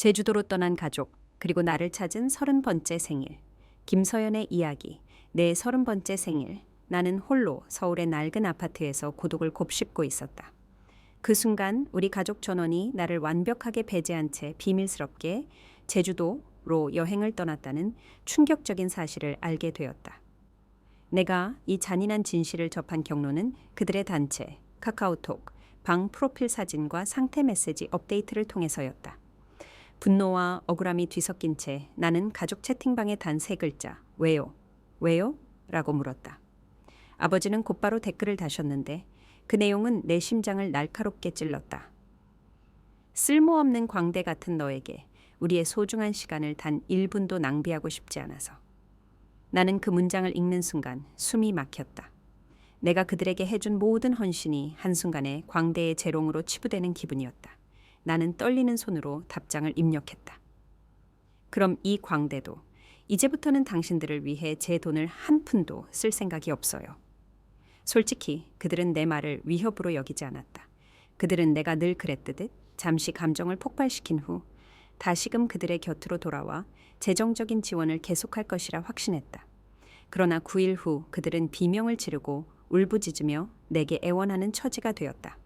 제주도로 떠난 가족, 그리고 나를 찾은 30번째 생일. 김서연의 이야기. 내 30번째 생일. 나는 홀로 서울의 낡은 아파트에서 고독을 곱씹고 있었다. 그 순간 우리 가족 전원이 나를 완벽하게 배제한 채 비밀스럽게 제주도로 여행을 떠났다는 충격적인 사실을 알게 되었다. 내가 이 잔인한 진실을 접한 경로는 그들의 단체, 카카오톡, 방 프로필 사진과 상태 메시지 업데이트를 통해서였다. 분노와 억울함이 뒤섞인 채 나는 가족 채팅방에 단 3글자 왜요? 왜요? 라고 물었다. 아버지는 곧바로 댓글을 다셨는데 그 내용은 내 심장을 날카롭게 찔렀다. 쓸모없는 광대 같은 너에게 우리의 소중한 시간을 단 1분도 낭비하고 싶지 않아서. 나는 그 문장을 읽는 순간 숨이 막혔다. 내가 그들에게 해준 모든 헌신이 한순간에 광대의 재롱으로 치부되는 기분이었다. 나는 떨리는 손으로 답장을 입력했다. 그럼 이 광대도 이제부터는 당신들을 위해 제 돈을 한 푼도 쓸 생각이 없어요. 솔직히 그들은 내 말을 위협으로 여기지 않았다. 그들은 내가 늘 그랬듯 잠시 감정을 폭발시킨 후 다시금 그들의 곁으로 돌아와 재정적인 지원을 계속할 것이라 확신했다. 그러나 9일 후 그들은 비명을 지르고 울부짖으며 내게 애원하는 처지가 되었다.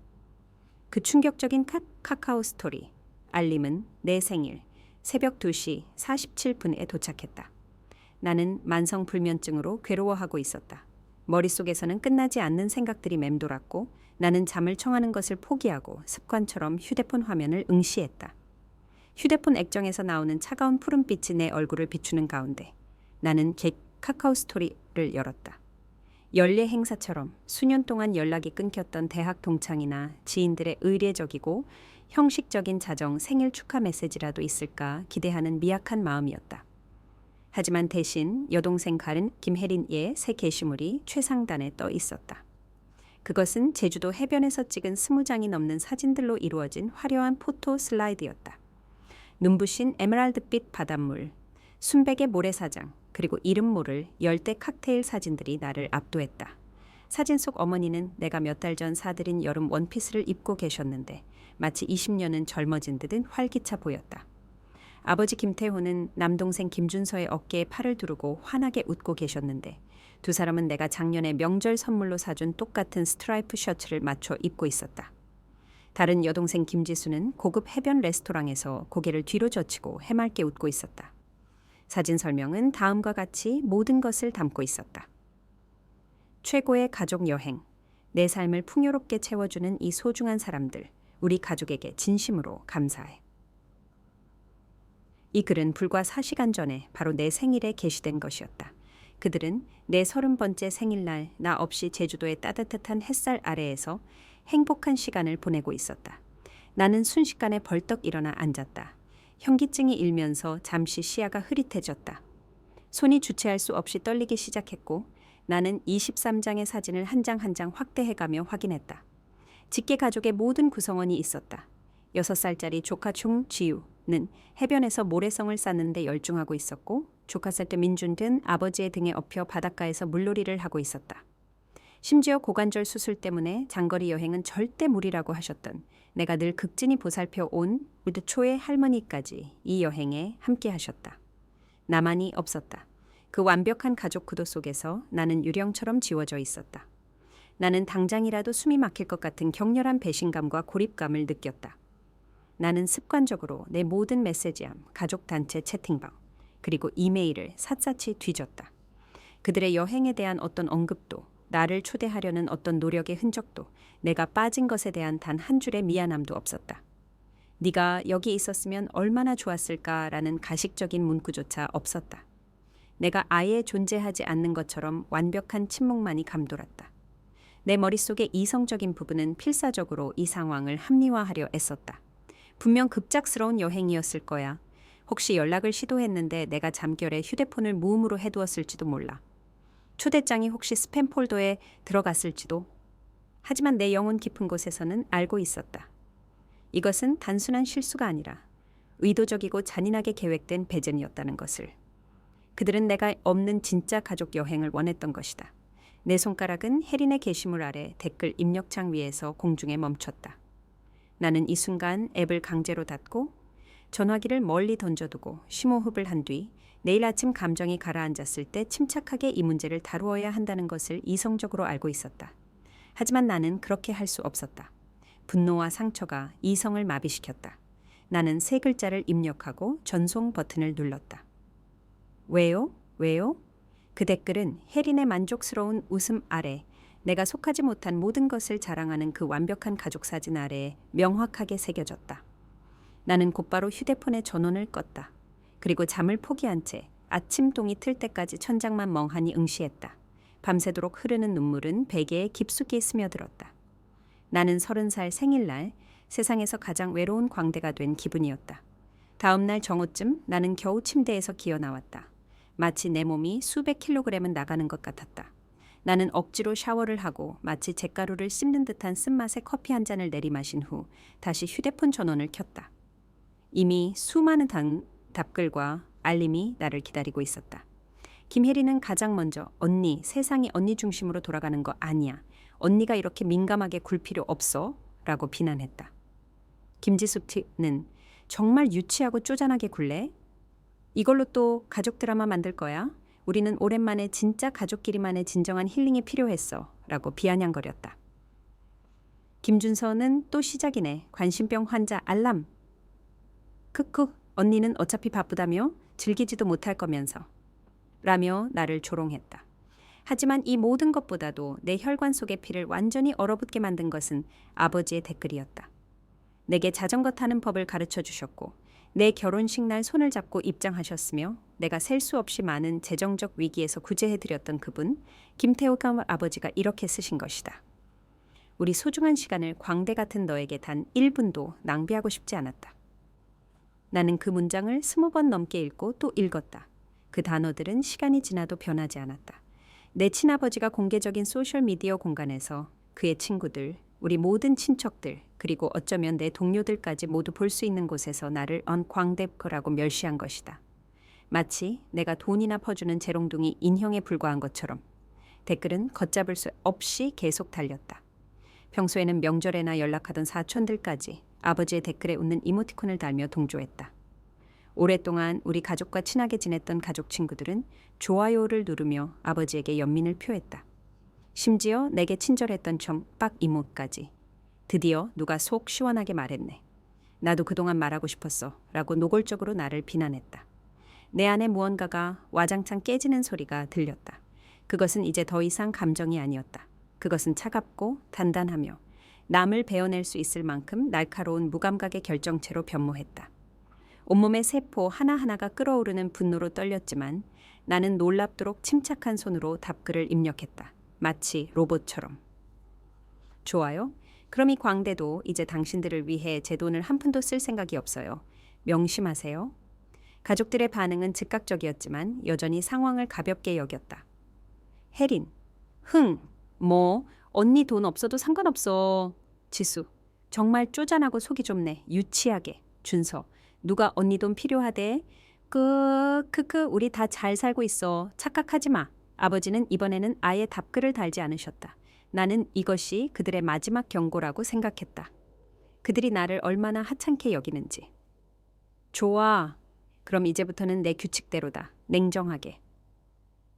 그 충격적인 카카오 스토리, 알림은 내 생일 새벽 2시 47분에 도착했다. 나는 만성불면증으로 괴로워하고 있었다. 머릿속에서는 끝나지 않는 생각들이 맴돌았고 나는 잠을 청하는 것을 포기하고 습관처럼 휴대폰 화면을 응시했다. 휴대폰 액정에서 나오는 차가운 푸른빛이 내 얼굴을 비추는 가운데 나는 카카오 스토리를 열었다. 연례 행사처럼 수년 동안 연락이 끊겼던 대학 동창이나 지인들의 의례적이고 형식적인 자정 생일 축하 메시지라도 있을까 기대하는 미약한 마음이었다. 하지만 대신 여동생 가른 김혜린의 새 게시물이 최상단에 떠 있었다. 그것은 제주도 해변에서 찍은 20장이 넘는 사진들로 이루어진 화려한 포토 슬라이드였다. 눈부신 에메랄드빛 바닷물, 순백의 모래사장, 그리고 이름 모를 열대 칵테일 사진들이 나를 압도했다. 사진 속 어머니는 내가 몇 달 전 사들인 여름 원피스를 입고 계셨는데 마치 20년은 젊어진 듯은 활기차 보였다. 아버지 김태호는 남동생 김준서의 어깨에 팔을 두르고 환하게 웃고 계셨는데 두 사람은 내가 작년에 명절 선물로 사준 똑같은 스트라이프 셔츠를 맞춰 입고 있었다. 다른 여동생 김지수는 고급 해변 레스토랑에서 고개를 뒤로 젖히고 해맑게 웃고 있었다. 사진 설명은 다음과 같이 모든 것을 담고 있었다. 최고의 가족 여행, 내 삶을 풍요롭게 채워주는 이 소중한 사람들, 우리 가족에게 진심으로 감사해. 이 글은 불과 4시간 전에 바로 내 생일에 게시된 것이었다. 그들은 내 30번째 생일날 나 없이 제주도의 따뜻한 햇살 아래에서 행복한 시간을 보내고 있었다. 나는 순식간에 벌떡 일어나 앉았다. 현기증이 일면서 잠시 시야가 흐릿해졌다. 손이 주체할 수 없이 떨리기 시작했고 나는 23장의 사진을 한 장 한 장 확대해가며 확인했다. 직계 가족의 모든 구성원이 있었다. 6살짜리 조카 총지우는 해변에서 모래성을 쌓는데 열중하고 있었고 조카살때 민준은 아버지의 등에 업혀 바닷가에서 물놀이를 하고 있었다. 심지어 고관절 수술 때문에 장거리 여행은 절대 무리라고 하셨던 내가 늘 극진히 보살펴 온 우리 초의 할머니까지 이 여행에 함께 하셨다. 나만이 없었다. 그 완벽한 가족 구도 속에서 나는 유령처럼 지워져 있었다. 나는 당장이라도 숨이 막힐 것 같은 격렬한 배신감과 고립감을 느꼈다. 나는 습관적으로 내 모든 메시지함, 가족 단체 채팅방, 그리고 이메일을 샅샅이 뒤졌다. 그들의 여행에 대한 어떤 언급도 나를 초대하려는 어떤 노력의 흔적도 내가 빠진 것에 대한 단 한 줄의 미안함도 없었다. 네가 여기 있었으면 얼마나 좋았을까라는 가식적인 문구조차 없었다. 내가 아예 존재하지 않는 것처럼 완벽한 침묵만이 감돌았다. 내 머릿속의 이성적인 부분은 필사적으로 이 상황을 합리화하려 애썼다. 분명 급작스러운 여행이었을 거야. 혹시 연락을 시도했는데 내가 잠결에 휴대폰을 무음으로 해두었을지도 몰라. 초대장이 혹시 스팸 폴더에 들어갔을지도. 하지만 내 영혼 깊은 곳에서는 알고 있었다. 이것은 단순한 실수가 아니라 의도적이고 잔인하게 계획된 배전이었다는 것을. 그들은 내가 없는 진짜 가족 여행을 원했던 것이다. 내 손가락은 혜린의 게시물 아래 댓글 입력창 위에서 공중에 멈췄다. 나는 이 순간 앱을 강제로 닫고 전화기를 멀리 던져두고 심호흡을 한 뒤 내일 아침 감정이 가라앉았을 때 침착하게 이 문제를 다루어야 한다는 것을 이성적으로 알고 있었다. 하지만 나는 그렇게 할 수 없었다. 분노와 상처가 이성을 마비시켰다. 나는 세 글자를 입력하고 전송 버튼을 눌렀다. 왜요? 왜요? 그 댓글은 혜린의 만족스러운 웃음 아래 내가 속하지 못한 모든 것을 자랑하는 그 완벽한 가족 사진 아래에 명확하게 새겨졌다. 나는 곧바로 휴대폰의 전원을 껐다. 그리고 잠을 포기한 채 아침 동이 틀 때까지 천장만 멍하니 응시했다. 밤새도록 흐르는 눈물은 베개에 깊숙이 스며들었다. 나는 30살 생일날 세상에서 가장 외로운 광대가 된 기분이었다. 다음 날 정오쯤 나는 겨우 침대에서 기어 나왔다. 마치 내 몸이 수백 킬로그램은 나가는 것 같았다. 나는 억지로 샤워를 하고 마치 잿가루를 씹는 듯한 쓴맛의 커피 한 잔을 내리마신 후 다시 휴대폰 전원을 켰다. 이미 수많은 답글과 알림이 나를 기다리고 있었다. 김혜리는 가장 먼저 언니, 세상이 언니 중심으로 돌아가는 거 아니야. 언니가 이렇게 민감하게 굴 필요 없어. 라고 비난했다. 김지숙 T는 정말 유치하고 쪼잔하게 굴래? 이걸로 또 가족 드라마 만들 거야? 우리는 오랜만에 진짜 가족끼리만의 진정한 힐링이 필요했어. 라고 비아냥거렸다. 김준서는 또 시작이네. 관심병 환자 알람. 크크, 언니는 어차피 바쁘다며 즐기지도 못할 거면서. 라며 나를 조롱했다. 하지만 이 모든 것보다도 내 혈관 속의 피를 완전히 얼어붙게 만든 것은 아버지의 댓글이었다. 내게 자전거 타는 법을 가르쳐 주셨고 내 결혼식 날 손을 잡고 입장하셨으며 내가 셀 수 없이 많은 재정적 위기에서 구제해드렸던 그분 김태호 아버지가 이렇게 쓰신 것이다. 우리 소중한 시간을 광대 같은 너에게 단 1분도 낭비하고 싶지 않았다. 나는 그 문장을 20번 넘게 읽고 또 읽었다. 그 단어들은 시간이 지나도 변하지 않았다. 내 친아버지가 공개적인 소셜미디어 공간에서 그의 친구들, 우리 모든 친척들, 그리고 어쩌면 내 동료들까지 모두 볼 수 있는 곳에서 나를 언광대거라고 멸시한 것이다. 마치 내가 돈이나 퍼주는 재롱둥이 인형에 불과한 것처럼. 댓글은 걷잡을 수 없이 계속 달렸다. 평소에는 명절에나 연락하던 사촌들까지 아버지의 댓글에 웃는 이모티콘을 달며 동조했다. 오랫동안 우리 가족과 친하게 지냈던 가족 친구들은 좋아요를 누르며 아버지에게 연민을 표했다. 심지어 내게 친절했던 정빡 이모까지. 드디어 누가 속 시원하게 말했네. 나도 그동안 말하고 싶었어 라고 노골적으로 나를 비난했다. 내 안에 무언가가 와장창 깨지는 소리가 들렸다. 그것은 이제 더 이상 감정이 아니었다. 그것은 차갑고 단단하며 남을 베어낼 수 있을 만큼 날카로운 무감각의 결정체로 변모했다. 온몸의 세포 하나하나가 끓어오르는 분노로 떨렸지만 나는 놀랍도록 침착한 손으로 답글을 입력했다. 마치 로봇처럼. 좋아요. 그럼 이 광대도 이제 당신들을 위해 제 돈을 한 푼도 쓸 생각이 없어요. 명심하세요. 가족들의 반응은 즉각적이었지만 여전히 상황을 가볍게 여겼다. 혜린. 뭐 언니 돈 없어도 상관없어. 지수. 정말 쪼잔하고 속이 좁네. 유치하게. 준서. 누가 언니 돈 필요하대? 크크 우리 다 잘 살고 있어. 착각하지 마. 아버지는 이번에는 아예 답글을 달지 않으셨다. 나는 이것이 그들의 마지막 경고라고 생각했다. 그들이 나를 얼마나 하찮게 여기는지. 좋아. 그럼 이제부터는 내 규칙대로다. 냉정하게.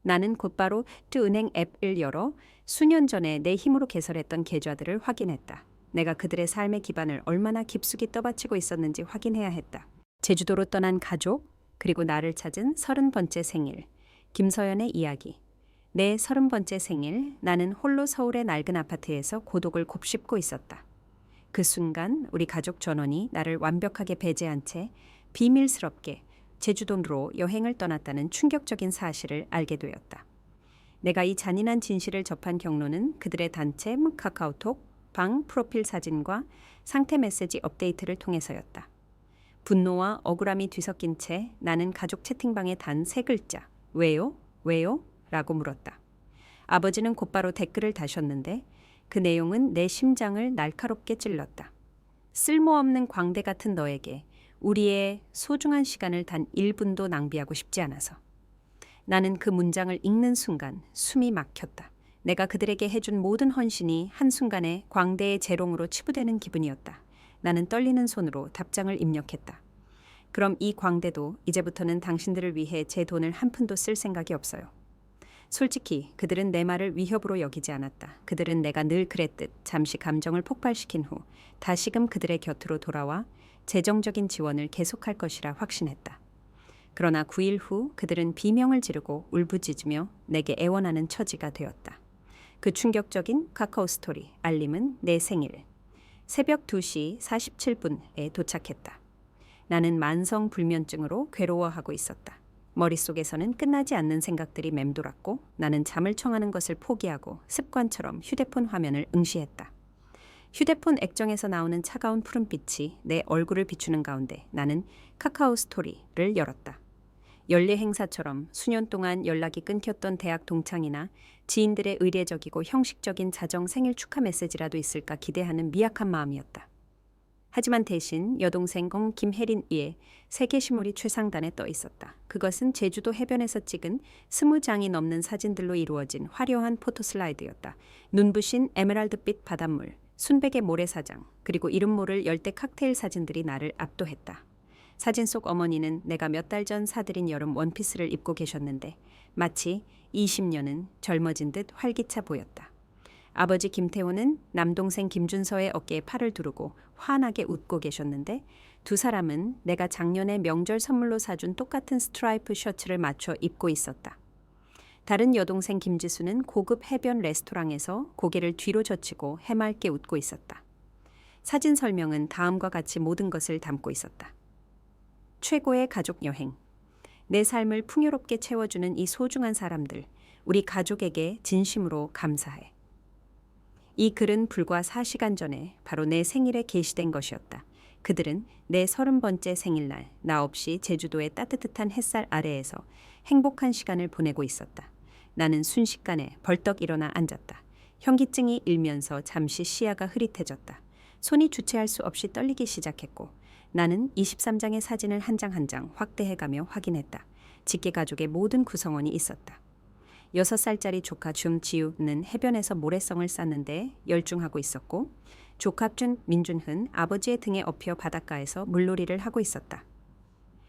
나는 곧바로 은행 앱을 열어 수년 전에 내 힘으로 개설했던 계좌들을 확인했다. 내가 그들의 삶의 기반을 얼마나 깊숙이 떠받치고 있었는지 확인해야 했다. 제주도로 떠난 가족, 그리고 나를 찾은 30번째 생일. 김서연의 이야기. 내 30번째 생일, 나는 홀로 서울의 낡은 아파트에서 고독을 곱씹고 있었다. 그 순간 우리 가족 전원이 나를 완벽하게 배제한 채 비밀스럽게 제주도로 여행을 떠났다는 충격적인 사실을 알게 되었다. 내가 이 잔인한 진실을 접한 경로는 그들의 단체 카카오톡, 방 프로필 사진과 상태 메시지 업데이트를 통해서였다. 분노와 억울함이 뒤섞인 채 나는 가족 채팅방에 단 3글자 왜요? 왜요? 라고 물었다. 아버지는 곧바로 댓글을 다셨는데 그 내용은 내 심장을 날카롭게 찔렀다. 쓸모없는 광대 같은 너에게 우리의 소중한 시간을 단 1분도 낭비하고 싶지 않아서. 나는 그 문장을 읽는 순간 숨이 막혔다. 내가 그들에게 해준 모든 헌신이 한순간에 광대의 재롱으로 치부되는 기분이었다. 나는 떨리는 손으로 답장을 입력했다. 그럼 이 광대도 이제부터는 당신들을 위해 제 돈을 한 푼도 쓸 생각이 없어요. 솔직히 그들은 내 말을 위협으로 여기지 않았다. 그들은 내가 늘 그랬듯 잠시 감정을 폭발시킨 후 다시금 그들의 곁으로 돌아와 재정적인 지원을 계속할 것이라 확신했다. 그러나 9일 후 그들은 비명을 지르고 울부짖으며 내게 애원하는 처지가 되었다. 그 충격적인 카카오 스토리 알림은 내 생일 새벽 2시 47분에 도착했다. 나는 만성 불면증으로 괴로워하고 있었다. 머릿속에서는 끝나지 않는 생각들이 맴돌았고 나는 잠을 청하는 것을 포기하고 습관처럼 휴대폰 화면을 응시했다. 휴대폰 액정에서 나오는 차가운 푸른빛이 내 얼굴을 비추는 가운데 나는 카카오 스토리를 열었다. 연례 행사처럼 수년 동안 연락이 끊겼던 대학 동창이나 지인들의 의례적이고 형식적인 자정 생일 축하 메시지라도 있을까 기대하는 미약한 마음이었다. 하지만 대신 여동생 김혜린 위에 세 게시물이 최상단에 떠 있었다. 그것은 제주도 해변에서 찍은 20장이 넘는 사진들로 이루어진 화려한 포토 슬라이드였다. 눈부신 에메랄드빛 바닷물, 순백의 모래사장, 그리고 이름 모를 열대 칵테일 사진들이 나를 압도했다. 사진 속 어머니는 내가 몇 달 전 사들인 여름 원피스를 입고 계셨는데 마치 20년은 젊어진 듯 활기차 보였다. 아버지 김태호는 남동생 김준서의 어깨에 팔을 두르고 환하게 웃고 계셨는데 두 사람은 내가 작년에 명절 선물로 사준 똑같은 스트라이프 셔츠를 맞춰 입고 있었다. 다른 여동생 김지수는 고급 해변 레스토랑에서 고개를 뒤로 젖히고 해맑게 웃고 있었다. 사진 설명은 다음과 같이 모든 것을 담고 있었다. 최고의 가족 여행. 내 삶을 풍요롭게 채워주는 이 소중한 사람들, 우리 가족에게 진심으로 감사해. 이 글은 불과 4시간 전에 바로 내 생일에 게시된 것이었다. 그들은 내 30번째 생일날 나 없이 제주도의 따뜻한 햇살 아래에서 행복한 시간을 보내고 있었다. 나는 순식간에 벌떡 일어나 앉았다. 현기증이 일면서 잠시 시야가 흐릿해졌다. 손이 주체할 수 없이 떨리기 시작했고 나는 23장의 사진을 한 장 한 장 확대해가며 확인했다. 직계 가족의 모든 구성원이 있었다. 6살짜리 조카 줌지우는 해변에서 모래성을 쌌는데 열중하고 있었고 조카준 민준흔 아버지의 등에 엎여 바닷가에서 물놀이를 하고 있었다.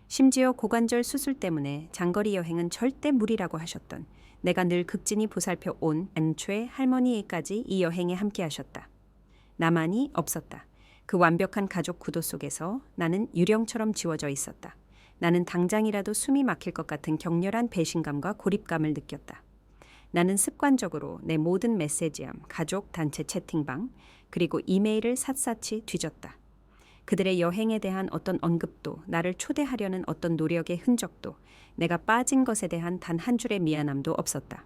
심지어 고관절 수술 때문에 장거리 여행은 절대 무리라고 하셨던 내가 늘 극진히 보살펴 온 안최 할머니까지 이 여행에 함께 하셨다. 나만이 없었다. 그 완벽한 가족 구도 속에서 나는 유령처럼 지워져 있었다. 나는 당장이라도 숨이 막힐 것 같은 격렬한 배신감과 고립감을 느꼈다. 나는 습관적으로 내 모든 메시지함, 가족 단체 채팅방, 그리고 이메일을 샅샅이 뒤졌다. 그들의 여행에 대한 어떤 언급도, 나를 초대하려는 어떤 노력의 흔적도, 내가 빠진 것에 대한 단 한 줄의 미안함도 없었다.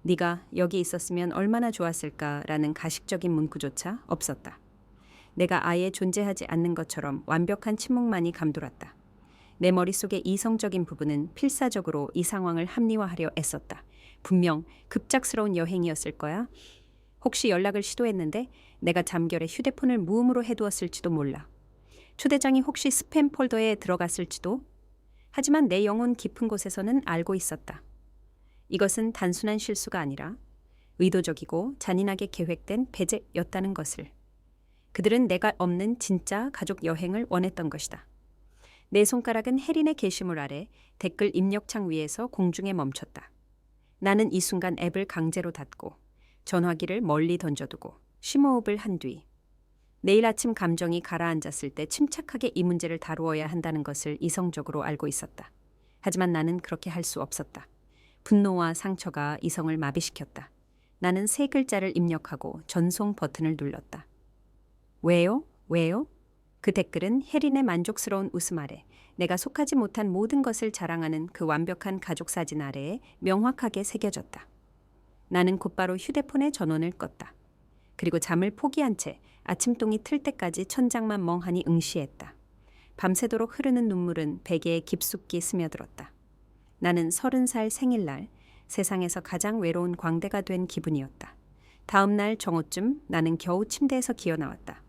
네가 여기 있었으면 얼마나 좋았을까라는 가식적인 문구조차 없었다. 내가 아예 존재하지 않는 것처럼 완벽한 침묵만이 감돌았다. 내 머릿속의 이성적인 부분은 필사적으로 이 상황을 합리화하려 애썼다. 분명 급작스러운 여행이었을 거야. 혹시 연락을 시도했는데 내가 잠결에 휴대폰을 무음으로 해두었을지도 몰라. 초대장이 혹시 스팸 폴더에 들어갔을지도. 하지만 내 영혼 깊은 곳에서는 알고 있었다. 이것은 단순한 실수가 아니라 의도적이고 잔인하게 계획된 배제였다는 것을. 그들은 내가 없는 진짜 가족 여행을 원했던 것이다. 내 손가락은 혜린의 게시물 아래 댓글 입력창 위에서 공중에 멈췄다. 나는 이 순간 앱을 강제로 닫고 전화기를 멀리 던져두고 심호흡을 한 뒤 내일 아침 감정이 가라앉았을 때 침착하게 이 문제를 다루어야 한다는 것을 이성적으로 알고 있었다. 하지만 나는 그렇게 할 수 없었다. 분노와 상처가 이성을 마비시켰다. 나는 세 글자를 입력하고 전송 버튼을 눌렀다. 왜요? 왜요? 그 댓글은 혜린의 만족스러운 웃음 아래 내가 속하지 못한 모든 것을 자랑하는 그 완벽한 가족 사진 아래에 명확하게 새겨졌다. 나는 곧바로 휴대폰의 전원을 껐다. 그리고 잠을 포기한 채 아침동이 틀 때까지 천장만 멍하니 응시했다. 밤새도록 흐르는 눈물은 베개에 깊숙이 스며들었다. 나는 30살 생일날 세상에서 가장 외로운 광대가 된 기분이었다. 다음 날 정오쯤 나는 겨우 침대에서 기어나왔다.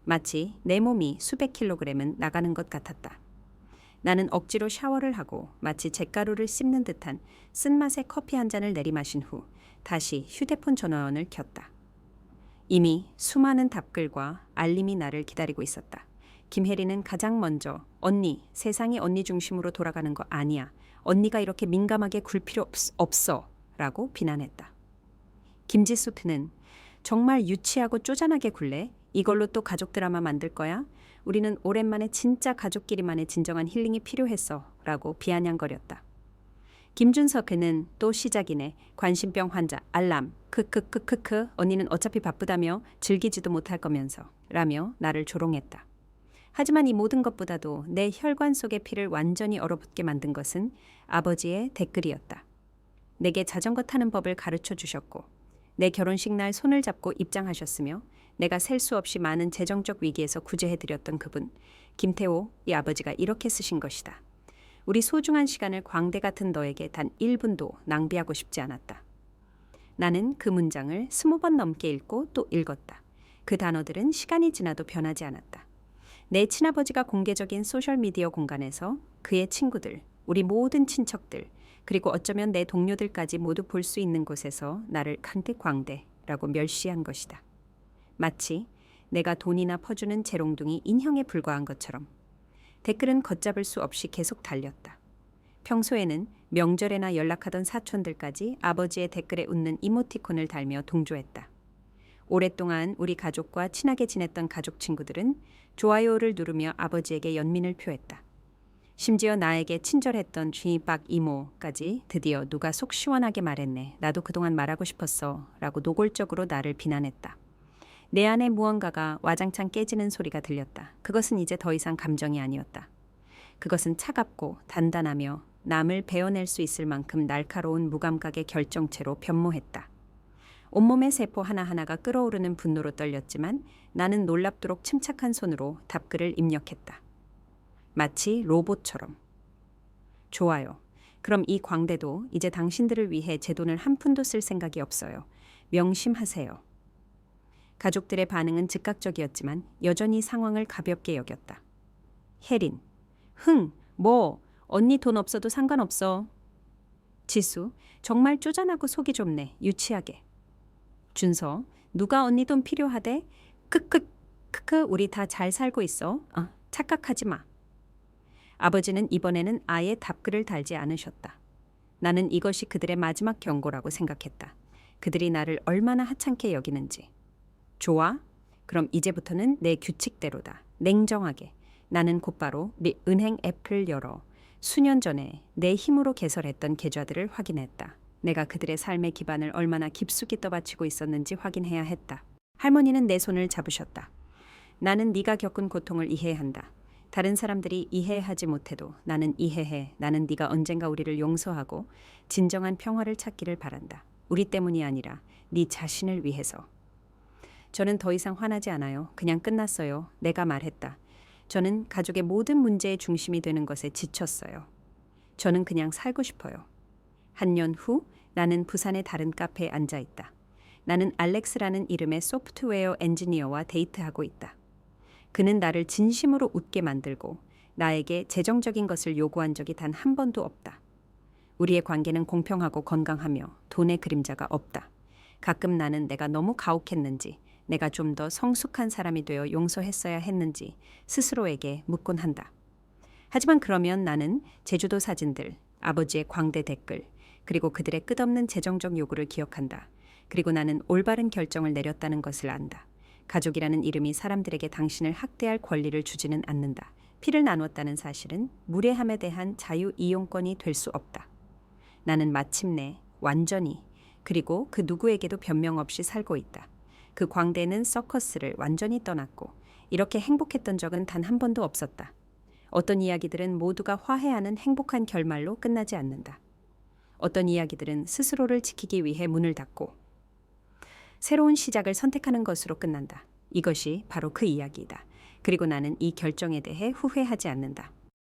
마치 내 몸이 수백 킬로그램은 나가는 것 같았다. 나는 억지로 샤워를 하고 마치 잿가루를 씹는 듯한 쓴맛의 커피 한 잔을 내리마신 후 다시 휴대폰 전원을 켰다. 이미 수많은 답글과 알림이 나를 기다리고 있었다. 김혜리는 가장 먼저 언니, 세상이 언니 중심으로 돌아가는 거 아니야. 언니가 이렇게 민감하게 굴 필요 없어 라고 비난했다. 김지수트는 정말 유치하고 쪼잔하게 굴래? 이걸로 또 가족 드라마 만들 거야? 우리는 오랜만에 진짜 가족끼리만의 진정한 힐링이 필요했어 라고 비아냥거렸다. 김준석은 또 시작이네. 관심병 환자 알람 크크크크크 언니는 어차피 바쁘다며 즐기지도 못할 거면서 라며 나를 조롱했다. 하지만 이 모든 것보다도 내 혈관 속의 피를 완전히 얼어붙게 만든 것은 아버지의 댓글이었다. 내게 자전거 타는 법을 가르쳐 주셨고 내 결혼식 날 손을 잡고 입장하셨으며 내가 셀 수 없이 많은 재정적 위기에서 구제해드렸던 그분 김태호 이 아버지가 이렇게 쓰신 것이다. 우리 소중한 시간을 광대 같은 너에게 단 1분도 낭비하고 싶지 않았다. 나는 그 문장을 20번 넘게 읽고 또 읽었다. 그 단어들은 시간이 지나도 변하지 않았다. 내 친아버지가 공개적인 소셜미디어 공간에서 그의 친구들, 우리 모든 친척들, 그리고 어쩌면 내 동료들까지 모두 볼 수 있는 곳에서 나를 강택광대라고 멸시한 것이다. 마치 내가 돈이나 퍼주는 재롱둥이 인형에 불과한 것처럼. 댓글은 걷잡을 수 없이 계속 달렸다. 평소에는 명절에나 연락하던 사촌들까지 아버지의 댓글에 웃는 이모티콘을 달며 동조했다. 오랫동안 우리 가족과 친하게 지냈던 가족 친구들은 좋아요를 누르며 아버지에게 연민을 표했다. 심지어 나에게 친절했던 쥐박 이모까지 드디어 누가 속 시원하게 말했네. 나도 그동안 말하고 싶었어. 라고 노골적으로 나를 비난했다. 내 안에 무언가가 와장창 깨지는 소리가 들렸다. 그것은 이제 더 이상 감정이 아니었다. 그것은 차갑고 단단하며 남을 베어낼 수 있을 만큼 날카로운 무감각의 결정체로 변모했다. 온몸의 세포 하나하나가 끓어오르는 분노로 떨렸지만 나는 놀랍도록 침착한 손으로 답글을 입력했다. 마치 로봇처럼. 좋아요. 그럼 이 광대도 이제 당신들을 위해 제 돈을 한 푼도 쓸 생각이 없어요. 명심하세요. 가족들의 반응은 즉각적이었지만 여전히 상황을 가볍게 여겼다. 혜린. 뭐 언니 돈 없어도 상관없어. 지수. 정말 쪼잔하고 속이 좁네. 유치하게. 준서. 누가 언니 돈 필요하대? 크크크크 우리 다 잘 살고 있어. 착각하지 마. 아버지는 이번에는 아예 답글을 달지 않으셨다. 나는 이것이 그들의 마지막 경고라고 생각했다. 그들이 나를 얼마나 하찮게 여기는지. 좋아? 그럼 이제부터는 내 규칙대로다. 냉정하게. 나는 곧바로 네 은행 앱을 열어 수년 전에 내 힘으로 개설했던 계좌들을 확인했다. 내가 그들의 삶의 기반을 얼마나 깊숙이 떠받치고 있었는지 확인해야 했다. 할머니는 내 손을 잡으셨다. 나는 네가 겪은 고통을 이해한다. 다른 사람들이 이해하지 못해도 나는 이해해. 나는 네가 언젠가 우리를 용서하고 진정한 평화를 찾기를 바란다. 우리 때문이 아니라 네 자신을 위해서. 저는 더 이상 화나지 않아요. 그냥 끝났어요. 내가 말했다. 저는 가족의 모든 문제의 중심이 되는 것에 지쳤어요. 저는 그냥 살고 싶어요. 한 년 후 나는 부산의 다른 카페에 앉아 있다. 나는 알렉스라는 이름의 소프트웨어 엔지니어와 데이트하고 있다. 그는 나를 진심으로 웃게 만들고 나에게 재정적인 것을 요구한 적이 단 한 번도 없다. 우리의 관계는 공평하고 건강하며 돈의 그림자가 없다. 가끔 나는 내가 너무 가혹했는지, 내가 좀 더 성숙한 사람이 되어 용서했어야 했는지 스스로에게 묻곤 한다. 하지만 그러면 나는 제주도 사진들, 아버지의 광대 댓글, 그리고 그들의 끝없는 재정적 요구를 기억한다. 그리고 나는 올바른 결정을 내렸다는 것을 안다. 가족이라는 이름이 사람들에게 당신을 학대할 권리를 주지는 않는다. 피를 나눴다는 사실은 무례함에 대한 자유 이용권이 될 수 없다. 나는 마침내 완전히 그리고 그 누구에게도 변명 없이 살고 있다. 그 광대는 서커스를 완전히 떠났고 이렇게 행복했던 적은 단 한 번도 없었다. 어떤 이야기들은 모두가 화해하는 행복한 결말로 끝나지 않는다. 어떤 이야기들은 스스로를 지키기 위해 문을 닫고 새로운 시작을 선택하는 것으로 끝난다. 이것이 바로 그 이야기이다. 그리고 나는 이 결정에 대해 후회하지 않는다.